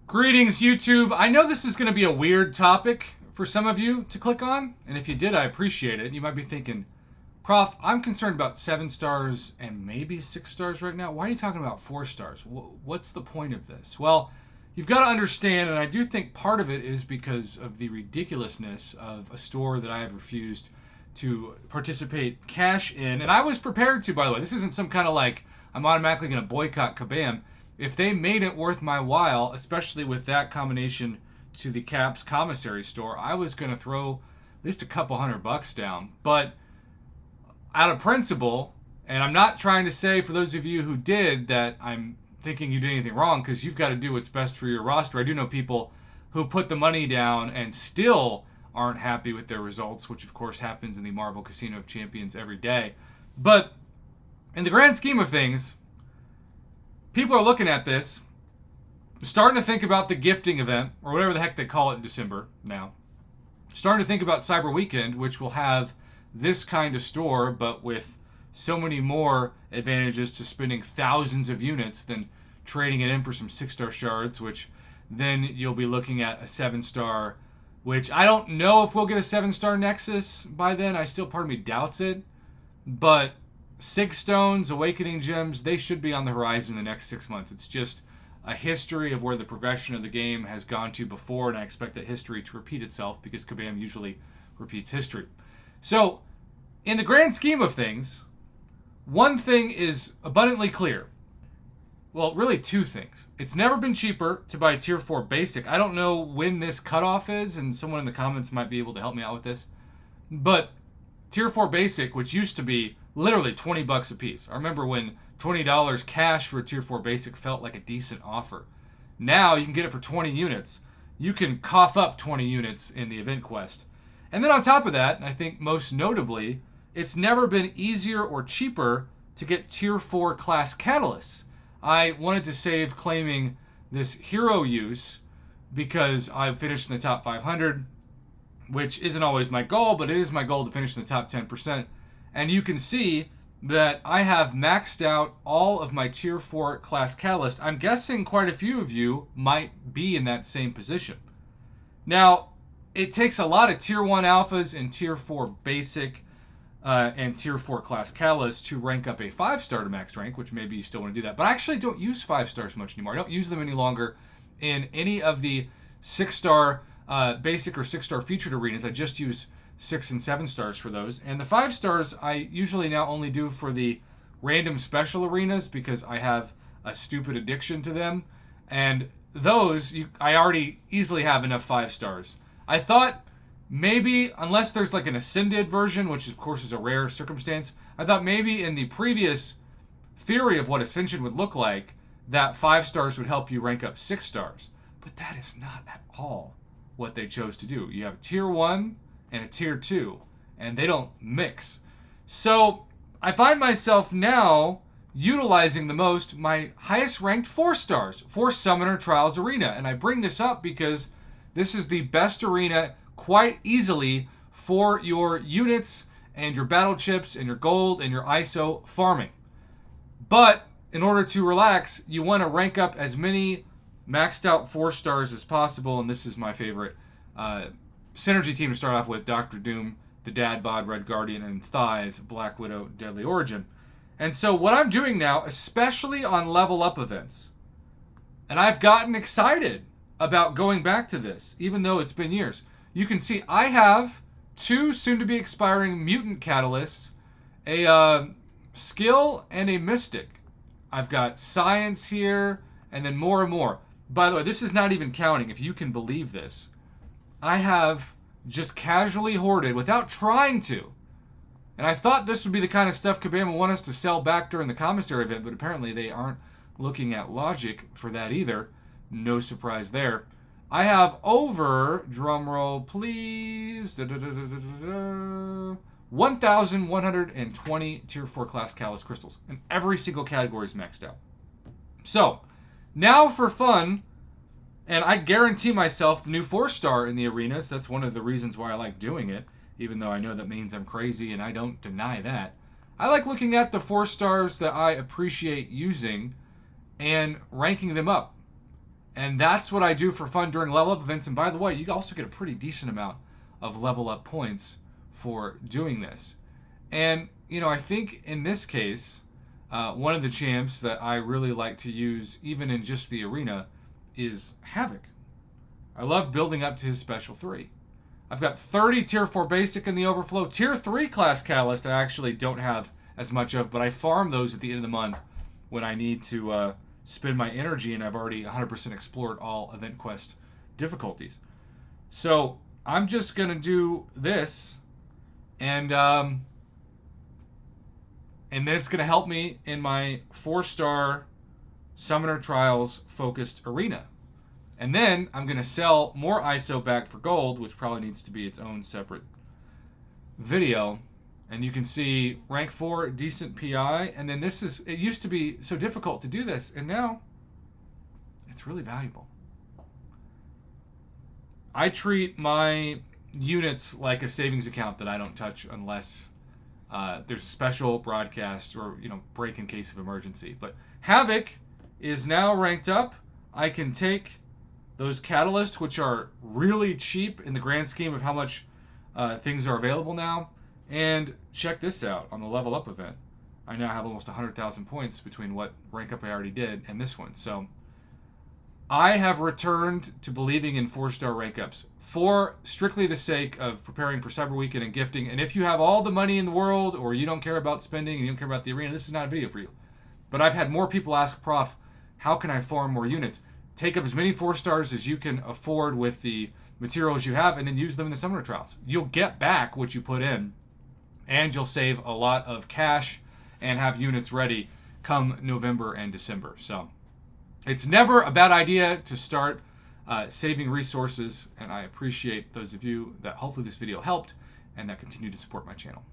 Greetings, YouTube. I know this is going to be a weird topic for some of you to click on, and if you did, I appreciate it. You might be thinking, Prof, I'm concerned about 7 stars and maybe 6 stars right now. Why are you talking about 4 stars? What's the point of this? Well, you've got to understand, and I do think part of it is because of the ridiculousness of a store that I have refused to participate cash in, and I was prepared to, by the way. This isn't some kind of like, I'm automatically going to boycott Kabam. If they made it worth my while, especially with that combination to the Caps commissary store, I was going to throw at least a couple $100 down. But out of principle, and I'm not trying to say for those of you who did that I'm thinking you did anything wrong, because you've got to do what's best for your roster. I do know people who put the money down and still aren't happy with their results, which of course happens in the Marvel Casino of Champions every day. But in the grand scheme of things, people are looking at this, starting to think about the gifting event, or whatever the heck they call it in December now. Starting to think about Cyber Weekend, which will have this kind of store, but with so many more advantages to spending thousands of units than trading it in for some 6-star shards, which then you'll be looking at a 7-star, which I don't know if we'll get a 7-star Nexus by then. Part of me doubts it. But 6 stones, Awakening Gems, they should be on the horizon in the next 6 months. It's just a history of where the progression of the game has gone to before, and I expect that history to repeat itself because Kabam usually repeats history. So, in the grand scheme of things, one thing is abundantly clear. Well, really 2 things. It's never been cheaper to buy Tier 4 Basic. I don't know when this cutoff is, and someone in the comments might be able to help me out with this. But Tier 4 Basic, which used to be literally $20 a piece. I remember when $20 cash for a Tier 4 Basic felt like a decent offer. Now you can get it for 20 units. You can cough up 20 units in the event quest. And then on top of that, and I think most notably, it's never been easier or cheaper to get Tier 4 class catalysts. I wanted to save claiming this hero use because I finished in the top 500, which isn't always my goal, but it is my goal to finish in the top 10%. And you can see that I have maxed out all of my Tier 4 class catalyst. I'm guessing quite a few of you might be in that same position. Now, it takes a lot of Tier 1 alphas and Tier 4 basic and Tier 4 class catalyst to rank up a 5-star to max rank, which maybe you still want to do that. But I actually don't use 5 stars much anymore. I don't use them any longer in any of the 6-star basic or 6-star featured arenas. I just use 6 and 7 stars for those. And the 5 stars I usually now only do for the random special arenas because I have a stupid addiction to them. And those, I already easily have enough 5 stars. I thought maybe, unless there's like an Ascended version, which of course is a rare circumstance, I thought maybe in the previous theory of what Ascension would look like, that 5 stars would help you rank up 6 stars. But that is not at all what they chose to do. You have a Tier 1 and a Tier 2, and they don't mix. So I find myself now utilizing the most my highest ranked 4 stars for Summoner Trials Arena. And I bring this up because this is the best arena quite easily for your units and your battle chips and your gold and your ISO farming. But in order to relax, you want to rank up as many maxed out 4 stars as possible, and this is my favorite synergy team to start off with: Dr. Doom, the Dad Bod, Red Guardian, and Thighs, Black Widow, Deadly Origin. And so what I'm doing now, especially on level up events, and I've gotten excited about going back to this, even though it's been years. You can see I have 2 soon-to-be expiring mutant catalysts, a skill and a mystic. I've got science here, and then more and more. By the way, this is not even counting, if you can believe this. I have just casually hoarded, without trying to. And I thought this would be the kind of stuff Kabam would want us to sell back during the commissary event, but apparently they aren't looking at logic for that either. No surprise there. I have over, drumroll please, 1,120 Tier 4 class Catalyst crystals. And every single category is maxed out. So, now for fun, and I guarantee myself the new 4-star in the arenas. That's one of the reasons why I like doing it, even though I know that means I'm crazy, and I don't deny that. I like looking at the 4 stars that I appreciate using and ranking them up. And that's what I do for fun during level up events. And by the way, you also get a pretty decent amount of level up points for doing this. And, I think in this case, one of the champs that I really like to use, even in just the arena, is Havoc. I love building up to his special 3. I've got 30 tier 4 basic in the overflow. Tier 3 class catalyst I actually don't have as much of, but I farm those at the end of the month when I need to spend my energy, and I've already 100% explored all event quest difficulties. So I'm just going to do this, and then it's going to help me in my 4-star Summoner Trials focused arena. And then I'm going to sell more ISO back for gold, which probably needs to be its own separate video. And you can see rank 4, decent PI. And then it used to be so difficult to do this, and now it's really valuable. I treat my units like a savings account that I don't touch unless there's a special broadcast or, break in case of emergency. But Havoc is now ranked up. I can take those catalysts, which are really cheap in the grand scheme of how much things are available now. And check this out on the level up event. I now have almost 100,000 points between what rank up I already did and this one. So I have returned to believing in 4-star rank ups for strictly the sake of preparing for Cyber Weekend and gifting. And if you have all the money in the world, or you don't care about spending and you don't care about the arena, this is not a video for you. But I've had more people ask, Prof, how can I farm more units? Take up as many 4-stars as you can afford with the materials you have, and then use them in the Summoner Trials. You'll get back what you put in, and you'll save a lot of cash and have units ready come November and December. So it's never a bad idea to start saving resources, and I appreciate those of you that hopefully this video helped and that continue to support my channel.